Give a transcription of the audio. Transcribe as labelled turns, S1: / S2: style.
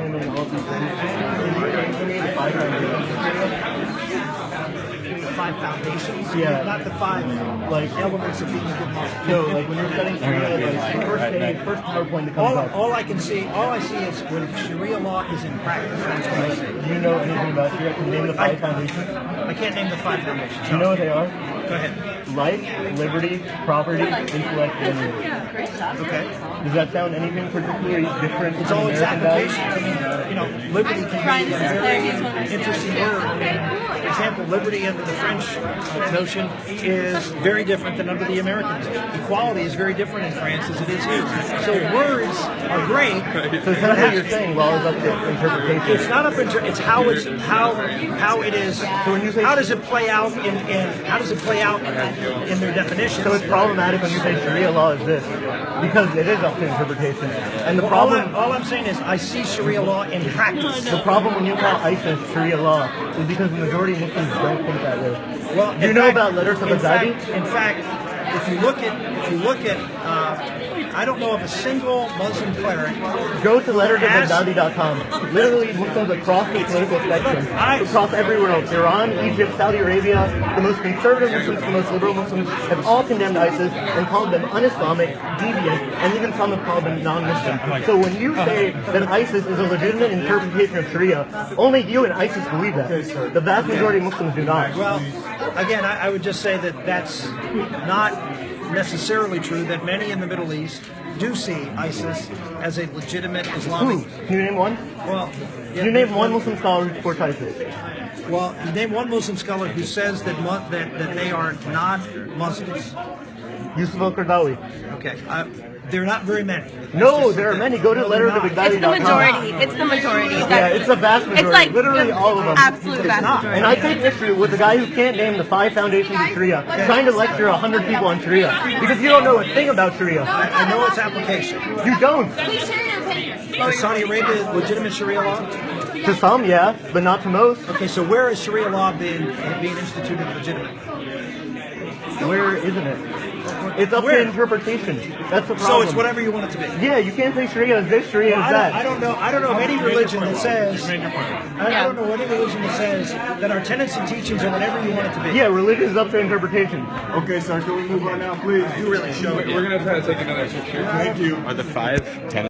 S1: explaining all these things. Can you explain to me the 5 foundations of Sharia?
S2: The 5 foundations?
S1: Yeah.
S2: Not the 5 like elements of being a good Muslim.
S1: No, like when you're studying Sharia, like the first PowerPoint that comes up.
S2: All I see is when Sharia law is in practice. That's what I see.
S1: Do you know anything about Sharia? Can you name the 5 foundations?
S2: I can't name the 5 foundations.
S1: Do you know what they are?
S2: Go ahead.
S1: Life, liberty, property, intellect, and religion.
S2: Okay.
S1: Does that sound anything particularly different?
S2: It's all its applications. I mean, liberty can be a very interesting word. For example, liberty under the French notion is very different than under the Americans. Equality is very different in France as it is here. So words are great.
S1: So it's not what you're saying, well, it's up to interpretation.
S2: It's not up to it's how it is.
S1: So when you say,
S2: how does it play out in their definition?
S1: So it's problematic when you say Sharia law is this, because it is up to interpretation. And the problem,
S2: all I'm saying is I see Sharia law in practice.
S1: The problem when you call ISIS Sharia law is because the majority of Muslims don't think that way.
S2: Well,
S1: do you know about letters of Azadi?
S2: In fact, if you look at, I don't know of a single Muslim cleric.
S1: Go to lettersofazadi.com. Literally, Muslims across the political spectrum, across everywhere else, Iran, Egypt, Saudi Arabia, the most conservative Muslims, the most liberal Muslims, have all condemned ISIS and called them un-Islamic, deviant, and even some have called them non-Muslim. So when you say that ISIS is a legitimate interpretation of Sharia, only you and ISIS believe that. The vast majority of Muslims do not.
S2: Well, again, I would just say that that's not necessarily true, that many in the Middle East do see ISIS as a legitimate Islamic.
S1: Who? Can you name one?
S2: Well,
S1: Can you name one Muslim scholar who supports ISIS?
S2: Well, you name one Muslim scholar who says that they are not Muslims.
S1: Yusuf al-Qaradawi.
S2: Okay. There are not very many.
S1: No, there are many. Go to lettersofazadi.com.
S3: It's the majority. It's the majority.
S1: Yeah, it's the vast majority.
S3: It's like
S1: literally all of them.
S3: Absolute vast majority.
S1: And I take issue with the guy who can't name the 5 foundations of Sharia, trying to lecture 100 people on Sharia, because you don't know a thing about Sharia.
S2: I know its application.
S1: You don't.
S2: Is Saudi Arabia legitimate Sharia law?
S1: To some, yeah, but not to most.
S2: Okay, so where is Sharia law being instituted legitimate?
S1: Where isn't it? It's up to interpretation. That's the problem.
S2: So it's whatever you want it to be.
S1: Yeah, you can't say Sharia is this, Sharia is that.
S2: I don't know of any religion that says. I don't know any religion that says that our tenets and teachings are whatever you want it to be.
S1: Yeah, religion is up to interpretation.
S4: Okay, sir, can we move on now, please?
S2: You really show it.
S4: We're going to try to take another picture. Thank you.
S5: Are the 5 tenets